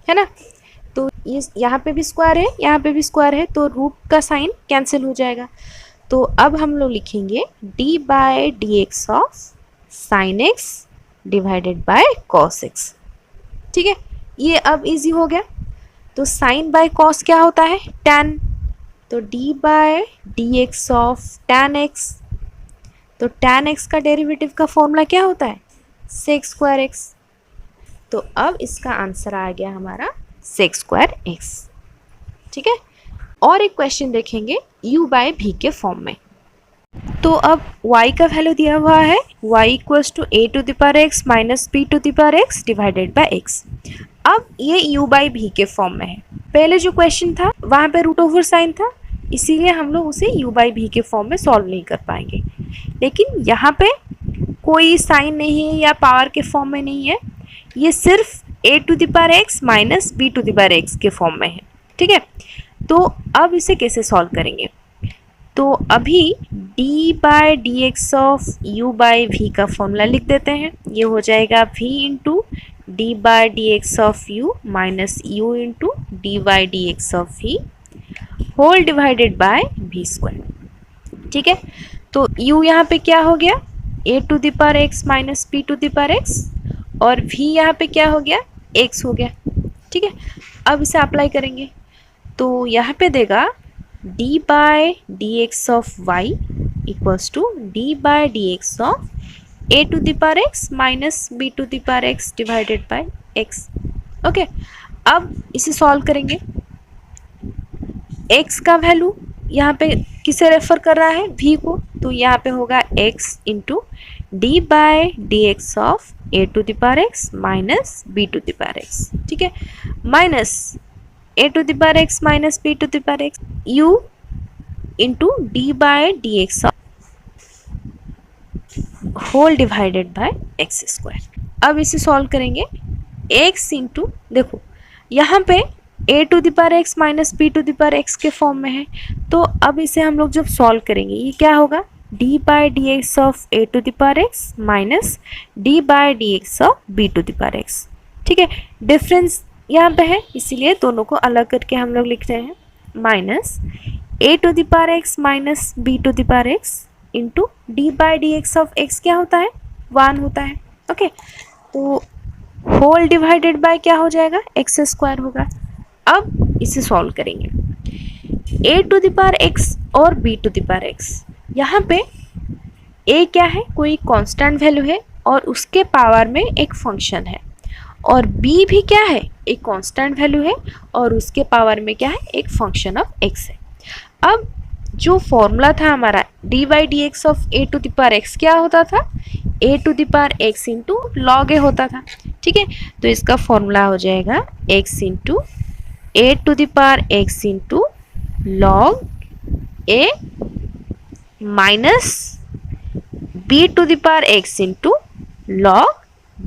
है ना। तो ये यहाँ पे भी स्क्वायर है, यहाँ पे भी स्क्वायर है, तो रूट का साइन कैंसिल हो जाएगा। तो अब हम लोग लिखेंगे d by D x of sine x divided by cos x. ठीक है, ये अब इजी हो गया। तो साइन बाय कॉस क्या होता है, tan, तो d by D x of tan x, तो tan x का डेरिवेटिव का फॉर्मूला क्या होता है, सेक स्क्वायर एक्स। तो अब इसका आंसर आ गया हमारा सेक स्क्वायर एक्स। ठीक है, और एक क्वेश्चन देखेंगे u बाय v के फॉर्म में। तो अब y का वैल्यू दिया हुआ है y equals to a to the power x minus b to the power x divided by x। अब ये u बाय v के फॉर्म में है। पहले जो क्वेश्चन था वहाँ पे रूट ओवर साइन था, इसीलिए हम लोग उसे u बाय v के फॉर्म में सॉल्व नहीं कर पाएंगे। लेकिन यहाँ पे कोई साइन नहीं है या पावर के फॉर्म में नहीं है, ये सिर्फ a to the power x minus b to the power x के फॉर्म में है। ठीक है, तो अब इसे कैसे सॉल्व करेंगे, तो अभी d by D x of u by v का फॉर्मूला लिख देते हैं। ये हो जाएगा v into d by D x of u minus u into d by D x of v whole divided by v square. ठीक है, तो u यहाँ पे क्या हो गया a to the power x minus b to the power x, और v यहाँ पे क्या हो गया x हो गया। ठीक है, अब इसे अप्लाई करेंगे तो यहाँ पे देगा d by D x of y equals to d by D x of a to the power x minus b to the power x divided by x। Okay, अब इसे सॉल्व करेंगे। x का वैल्यू यहाँ पे किसे रेफर कर रहा है, v को, तो यहाँ पे होगा x into d by D x of a to the power x minus b to the power x। ठीक है, minus a to the power x minus b to the power x u into d by D x whole divided by x square. अब इसे सॉल्व करेंगे x इंटू, देखो यहाँ पे a to the power x minus b to the power x के फॉर्म में है, तो अब इसे हम लोग जब सॉल्व करेंगे ये क्या होगा d by D x of a to the power x minus d by D x of b to the power x। ठीक है, डिफरेंस यहाँ पे है इसीलिए दोनों को अलग करके हम लोग लिख रहे हैं, minus a to the power x minus b to the power x into d by D x of x क्या होता है 1 होता है। ओके, तो होल डिवाइडेड बाय क्या हो जाएगा x² होगा। अब इसे सॉल्व करेंगे, a to the power x और b to the power x। यहाँ पे a क्या है, कोई कांस्टेंट वैल्यू है और उसके पावर में एक फंक्शन है, और b भी क्या है, एक कांस्टेंट वैल्यू है और उसके पावर में क्या है, एक फंक्शन ऑफ x है। अब जो फॉर्मूला था हमारा dy dx of a to the power x क्या होता था, a to the power x into log a होता था। ठीक है, तो इसका फॉर्मूला हो जाएगा x into a to the power x into log a minus b to the power x into log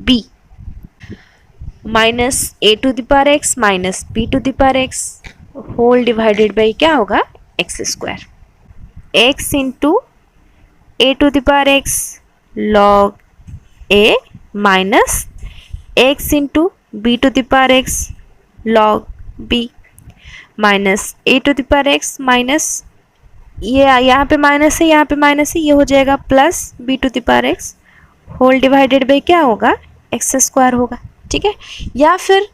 b minus a to the power x minus b to the power x whole divided by क्या होगा, x square. x into a to the power x log a minus x into b to the power x log b minus a to the power x minus ये यहाँ पे माइनस है, यहाँ पे माइनस है, ये हो जाएगा plus b to the power x whole divided by क्या होगा, एक्स स्क्वायर होगा। ठीक है, या फिर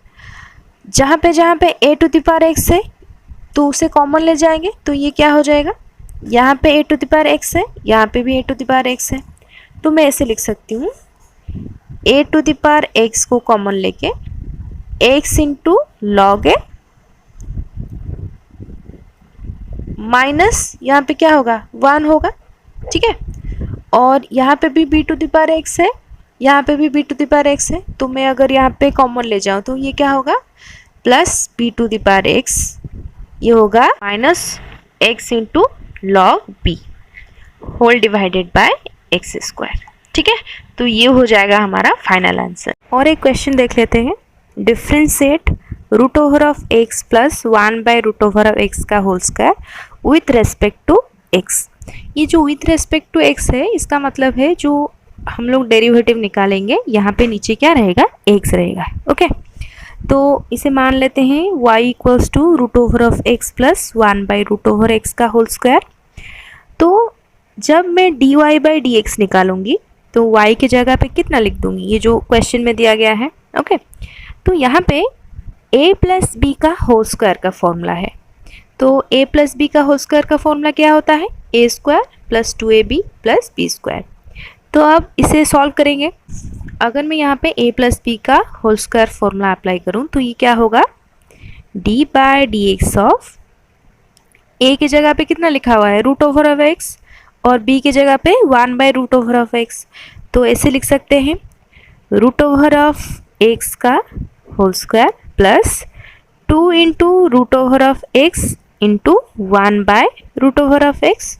जहाँ पे a to the power x है तो उसे कॉमन ले जाएंगे तो ये क्या हो जाएगा, यहाँ पे a to the power x है, यहाँ पे भी a to the power x है, तो मैं ऐसे लिख सकती हूँ a to the power x को कॉमन लेके x into log a minus यहाँ पे क्या होगा, 1 होगा। ठीक है, और यहाँ पे भी b to the power x है, यहाँ पे भी b to the power x है, तो मैं अगर यहाँ पे कॉमन ले जाऊँ तो ये क्या होगा, plus b to the power x, ये होगा minus x into log b whole divided by x square. ठीक है, तो ये हो जाएगा हमारा फाइनल आंसर। और एक क्वेश्चन देख लेते हैं, differentiate root over of x plus 1 by root over of x का whole square with respect to x। ये जो विथ रेस्पेक्ट टू x है, इसका मतलब है जो हम लोग डेरिवेटिव निकालेंगे यहाँ पे नीचे क्या रहेगा, x रहेगा। ओके, तो इसे मान लेते हैं y equals to root over of x plus 1 by root over x का होल स्क्वायर। तो जब मैं dy बाई dx निकालूंगी तो y की जगह पे कितना लिख दूंगी, ये जो क्वेश्चन में दिया गया है। ओके, तो यहाँ पे a प्लस बी का होल स्क्वायर का फॉर्मूला है, तो a प्लस बी का होल स्क्वायर का फॉर्मूला क्या होता है, a square plus 2ab plus b square. तो अब इसे सॉल्व करेंगे, अगर मैं यहाँ पे a प्लस बी का होल स्क्वायर फॉर्मूला अप्लाई करूँ तो ये क्या होगा, d by D x of a की जगह पे कितना लिखा हुआ है, रूट ओवर ऑफ x, और b की जगह पे 1 by root over of x, तो ऐसे लिख सकते हैं रूट ओवर ऑफ x का whole square plus 2 into root over of x into 1 by root over of x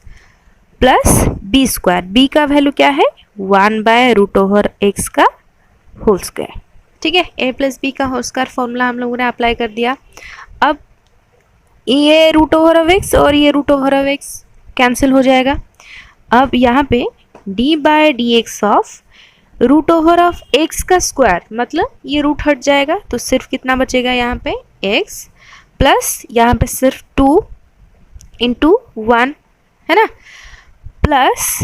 plus b square, B का वैल्यू क्या है, 1 बाय रूट ओवर x का होल स्क्वायर। ठीक है, a प्लस बी का होल स्क्वायर फॉर्मूला हम लोगों ने अप्लाई कर दिया। अब ये रूट ओवर ऑफ x और ये root over of x cancel हो जाएगा। अब यहाँ पे d by D x of root over of x का स्क्वायर, मतलब ये रूट हट जाएगा तो सिर्फ कितना बचेगा यहाँ पे x प्लस यहाँ पे सिर्फ 2 इंटू 1 है ना, प्लस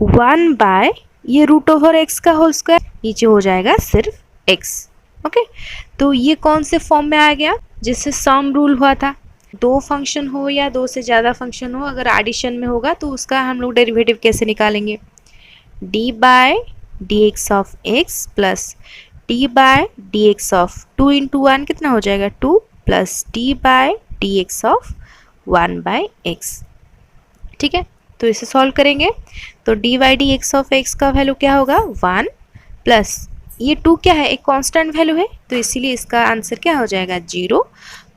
1 बाय ये रूट ओवर x का होल स्क्वायर, नीचे हो जाएगा सिर्फ x। ओके, तो ये कौन से फॉर्म में आ गया, जिससे सम रूल हुआ था, दो फंक्शन हो या दो से ज़्यादा फंक्शन हो, अगर एडिशन में होगा तो उसका हम लोग डेरिवेटिव कैसे निकालेंगे, d by D x of x plus d by D x of 2 into 1 कितना हो जाएगा 2 plus d by D x of 1 by x। ठीक है, तो इसे सॉल्व करेंगे तो d by D x of x का वैल्यू क्या होगा 1 प्लस ये 2 क्या है, एक कांस्टेंट वैल्यू है, तो इसीलिए इसका आंसर क्या हो जाएगा 0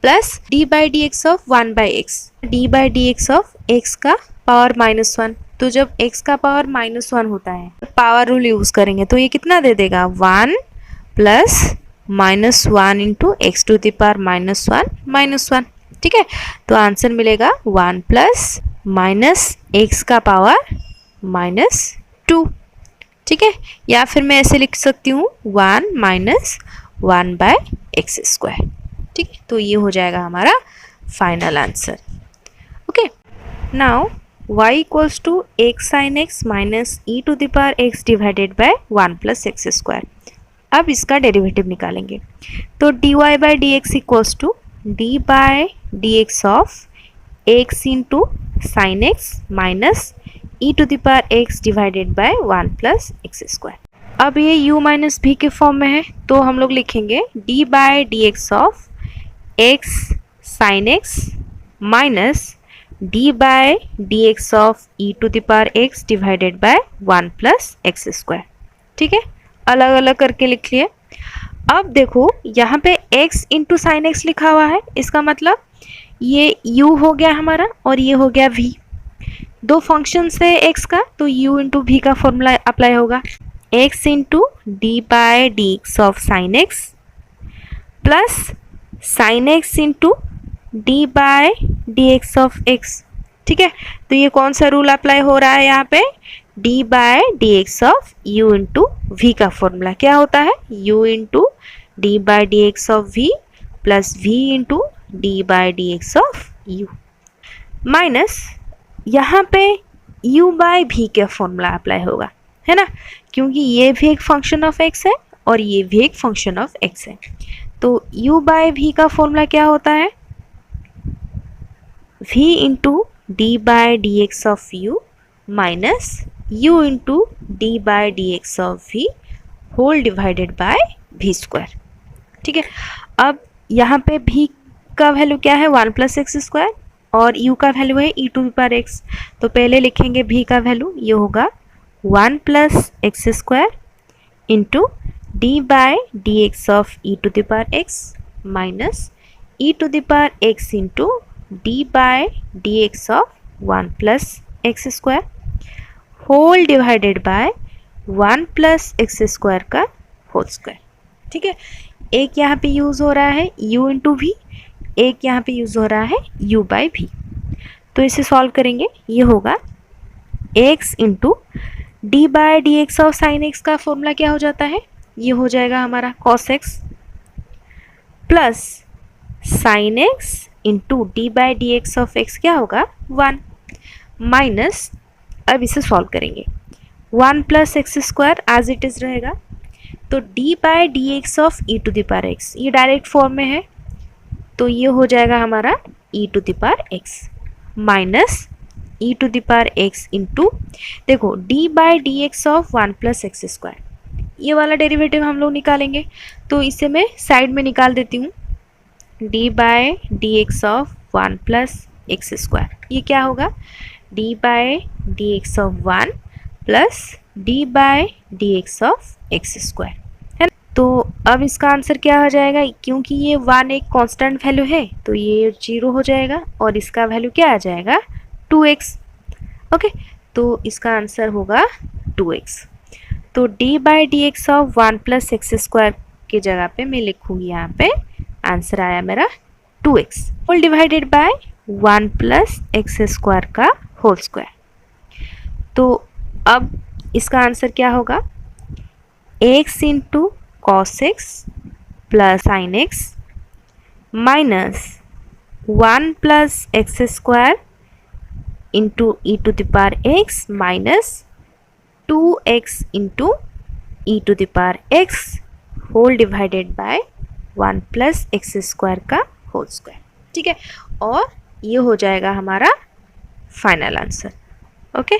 plus D by D x of 1 by x, d by D x of x का पावर -1। तो जब x का पावर -1 होता है तो पावर रूल यूज करेंगे तो ये कितना दे देगा 1 plus -1 into x to the power -1। ठीक है, तो आंसर मिलेगा 1 प्लस माइनस एक्स का पावर -2। ठीक है, या फिर मैं ऐसे लिख सकती हूँ 1 माइनस 1 बाय एक्स स्क्वायर। ठीक है, तो ये हो जाएगा हमारा final answer. Okay, now y equals to x sine x minus e to the power x divided by 1 plus x square. अब इसका डेरिवेटिव निकालेंगे तो dy by D x equals to d by D x of x into sine x minus e to the power x divided by 1 plus x square. अब ये u माइनस भी के फॉर्म में है तो हम लोग लिखेंगे d by D x of x sine x minus d by D x of e to the power x divided by 1 plus x square. ठीक है, अलग अलग करके लिख लिए। अब देखो यहाँ पे x इंटू साइन एक्स लिखा हुआ है, इसका मतलब ये u हो गया हमारा और ये हो गया v। दो फंक्शन है x का तो u इंटू v का फॉर्मूला अप्लाई होगा। x into d by D x of sine x plus sine x into d by D x of x. ठीक है, तो ये कौन सा रूल अप्लाई हो रहा है यहाँ पे, d by D x of u into v का फॉर्मूला क्या होता है, u into d by D x of v plus v into d by D x of u minus यहाँ पे u बाय v का फॉर्मूला अप्लाई होगा, है ना, क्योंकि ये भी एक फंक्शन ऑफ x है और ये भी एक फंक्शन ऑफ x है। तो u बाय v का फॉर्मूला क्या होता है, v into d by D x of u minus u into d by D x of v whole divided by v square. ठीक है, अब यहाँ पे v का वैल्यू क्या है 1 प्लस एक्स स्क्वायर और u का वैल्यू है e to the power x। तो पहले लिखेंगे v का वैल्यू, ये होगा 1 plus x square into d by D x of e to the power x minus e to the power x into d by D x of 1 plus x square whole divided by 1 plus x square का होल स्क्वायर। ठीक है, एक यहाँ पे यूज़ हो रहा है u इंटू वी, एक यहाँ पे यूज़ हो रहा है u बाय v। तो इसे सॉल्व करेंगे, ये होगा x into d by D x of sine x का फॉर्मूला क्या हो जाता है, ये हो जाएगा हमारा cos x plus sine x into d by D x of x क्या होगा 1 माइनस, अब इसे सॉल्व करेंगे 1 plus x square as it is रहेगा। तो d by D x of e to the power x, ये डायरेक्ट फॉर्म में है तो ये हो जाएगा हमारा e to the power x minus e to the power x into, देखो d by D x of 1 plus x square, ये वाला डेरिवेटिव हम लोग निकालेंगे तो इसे मैं साइड में निकाल देती हूँ। d by D x of 1 plus x square, ये क्या होगा d by D x of 1 plus d by D x of x square, है ना। तो अब इसका आंसर क्या हो जाएगा, क्योंकि ये 1 एक कांस्टेंट वैल्यू है तो ये 0 हो जाएगा और इसका वैल्यू क्या आ जाएगा 2x। ओके, तो इसका आंसर होगा 2x। तो d by D x of 1 plus x square की जगह पे मैं लिखूँगी यहाँ पे आंसर आया मेरा 2x whole divided by 1 plus x square का होल स्क्वायर। तो अब इसका आंसर क्या होगा, x into cos x plus sine x minus 1 plus x square into e to the power x minus 2x into e to the power x whole divided by 1 plus x square का होल स्क्वायर। ठीक है, और ये हो जाएगा हमारा फाइनल आंसर। ओके।